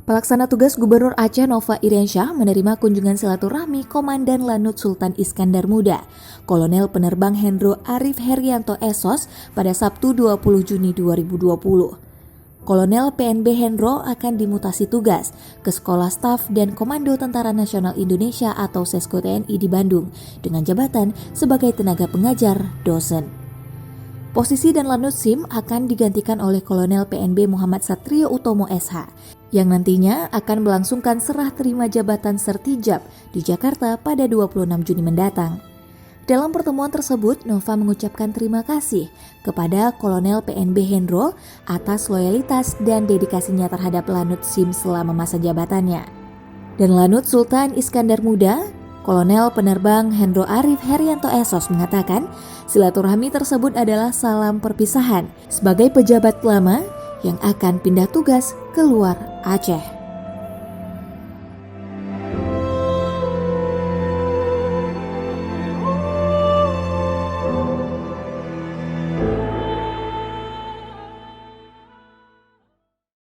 Pelaksana tugas Gubernur Aceh Nova Iriansyah menerima kunjungan silaturahmi Komandan Lanut Sultan Iskandar Muda, Kolonel Penerbang Hendro Arif Herianto Esos pada Sabtu 20 Juni 2020. Kolonel PNB Hendro akan dimutasi tugas ke Sekolah Staf dan Komando Tentara Nasional Indonesia atau Sesko TNI di Bandung dengan jabatan sebagai tenaga pengajar dosen. Posisi dan Lanut SIM akan digantikan oleh Kolonel PNB Muhammad Satrio Utomo SH yang nantinya akan melangsungkan serah terima jabatan Sertijab di Jakarta pada 26 Juni mendatang. Dalam pertemuan tersebut, Nova mengucapkan terima kasih kepada Kolonel PNB Hendro atas loyalitas dan dedikasinya terhadap Lanut SIM selama masa jabatannya. Dan Lanut Sultan Iskandar Muda, Kolonel Penerbang Hendro Arif Herianto Esos mengatakan, silaturahmi tersebut adalah salam perpisahan sebagai pejabat lama yang akan pindah tugas ke luar Aceh.